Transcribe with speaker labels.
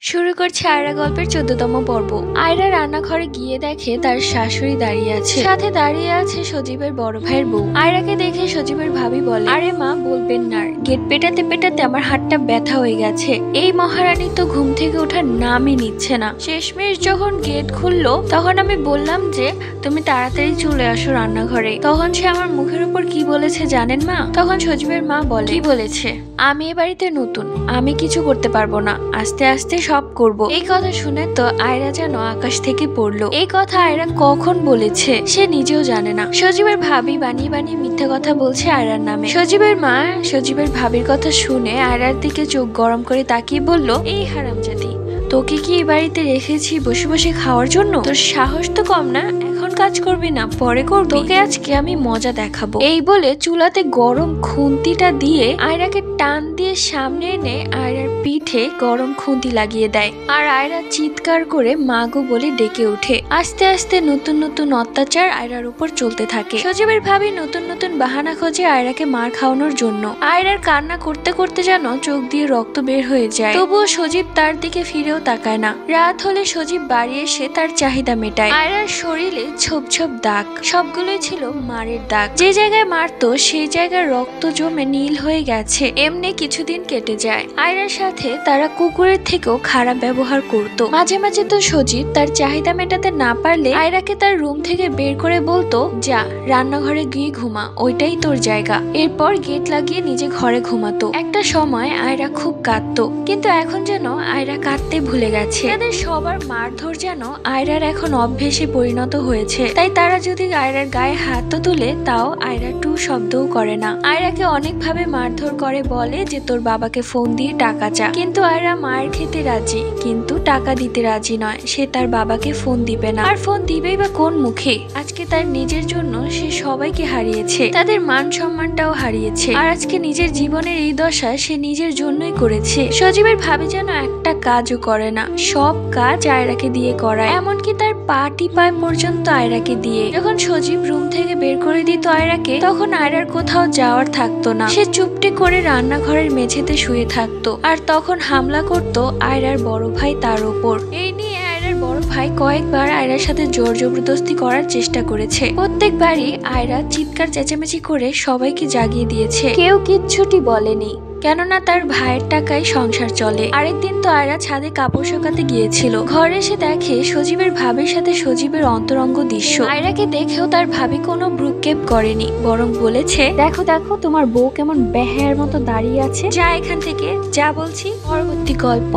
Speaker 1: শুরু করছে আয়রা গল্পের 14তম পর্ব। আয়রা রান্নাঘরে গিয়ে দেখে তার শাশুড়ি দাঁড়িয়ে আছে, সাথে দাঁড়িয়ে আছে সজীবের বড় ভাইয়ের বউ। আয়রাকে দেখে সজীবের ভাবি বলে, আরে মা বলবেন না, গেট পেটাতে পেটাতে আমার হাতটা ব্যথা হয়ে গেছে। এই মহারানী তো ঘুম থেকে ওঠার নামই নিচ্ছে না। শেষমেশ যখন গেট খুললো তখন আমি বললাম যে তুমি তাড়াতাড়ি চলে আসো রান্নাঘরে। তখন সে আমার মুখের উপর কি বলেছে জানেন মা? তখন সজীবের মা বলে, কি বলেছে? আমি এ বাড়িতে নতুন, আমি কিছু করতে পারবো না, আস্তে আস্তে সব করব। এই কথা শুনে তো আয়রা যেন আকাশ থেকে পড়লো। এই কথা আয়রা কখন বলেছে সে নিজেও জানে না। সজীবের ভাবি বানিয়ে বানিয়ে মিথ্যা কথা বলছে আয়রার নামে। সজীবের মা সজীবের ভাবির কথা শুনে আয়রার দিকে চোখ গরম করে তাকিয়ে বলল, এই হারামজাদি, তোকে কি এই বাড়িতে রেখেছি বসে বসে খাওয়ার জন্য? তোর সাহস তো কম না, এখন কাজ করবি না পরে করবি, তোকে আজকে আমি মজা দেখাবো। এই বলে চুলাতে গরম খুন্তিটা দিয়ে আয়রাকে টান দিয়ে সামনে এনে আয়রার পিঠে গরম খুন্তি লাগিয়ে দেয়। আর আয়রা চিৎকার করে মাগো বলে ডেকে ওঠে। আস্তে আস্তে নতুন নতুন অত্যাচার আয়রার উপর চলতে থাকে। সজীবের ভাবি নতুন নতুন বাহানা খোঁজে আয়রাকে মার খাওয়ানোর জন্য। আয়রার কান্না করতে করতে যেন চোখ দিয়ে রক্ত বের হয়ে যায়, তবুও সজীব তার দিকে ফিরেও তাকায় না। রাত হলে সজীব বাড়ি এসে তার চাহিদা মেটায়। আয়রার শরীরে ছোপ ছোপ দাগ, সবগুলোই ছিল মারের দাগ। যে জায়গায় মারতো সেই জায়গায় রক্ত জমে নীল হয়ে গেছে। এমনি কিছুদিন কেটে যায়। আয়রার সাথে তারা কুকুরের থেকেও খারাপ ব্যবহার করত। মাঝে মাঝে তো সজীব তার চাহিদা মেটাতে না পারলে আয়রাকে তার রুম থেকে বের করে বলতো, যা রান্নাঘরে গিয়ে ঘুমা, ওইটাই তোর জায়গা। এরপর গেট লাগিয়ে নিজে ঘরে ঘুমাতো। একটা সময় আয়রা খুব কাঁদতো, কিন্তু এখন যেন আয়রা কাঁদতে ভুলে গেছে। তাদের সবার মারধর যেন আয়রার এখন অভ্যেসে পরিণত হয়েছে। তাই তারা যদি আয়রার গায়ে হাত তুলে তাও আয়রা টু শব্দও করে না। আয়রাকে অনেকভাবে মারধর করে, বলে যে তোর বাবাকে ফোন দিয়ে টাকা চা। কিন্তু আয়রা মায়ের খেতে রাজি, কিন্তু টাকা দিতে রাজি নয়। সে তার বাবাকে ফোন দিবে না, আর ফোন দিবেই বা কোন মুখে? আজকে তার নিজের জন্য সে সবাইকে হারিয়েছে, তাদের মান সম্মানটাও হারিয়েছে। আর আজকে নিজের জীবনের এই দশা সে নিজের জন্যই করেছে। সজীবের ভাবি যেন একটা কাজও করে না, সব কাজ আয়রাকে দিয়ে করায়, এমনকি তার পাটি পায় পর্যন্ত আয়রাকে দিয়ে। যখন সজীব রুম থেকে বের করে দিত আয়রাকে, তখন আয়রার কোথাও যাওয়ার থাকতো না। সে চুপটি করে রান্নাঘরের মেঝেতে শুয়ে থাকতো। আর তখন হামলা করত আয়রার বড় ভাই তার ওপর। এই নিয়ে আয়রার বড় ভাই কয়েকবার আয়রার সাথে জোর জবরদস্তি করার চেষ্টা করেছে। প্রত্যেকবারই আয়রা চিৎকার চেঁচামেচি করে সবাইকে জাগিয়ে দিয়েছে, কেউ কিচ্ছুটি বলেনি, কেননা তার ভাইয়ের টাকায় সংসার চলে। আরেকদিন তো আয়রা ছাদে কাপড় শুকাতে গিয়েছিল। ঘরে এসে দেখে সজীবের ভাবির সাথে সজীবের অন্তরঙ্গ দৃশ্য। আয়রাকে দেখেও তার ভাবি কোনো ভ্রুক্ষেপ করেনি, বরং বলেছে, দেখো দেখো তোমার বউ কেমন বেহায়ার মতো দাঁড়িয়ে আছে, যা এখান থেকে যা বলছি। পরবর্তী গল্প।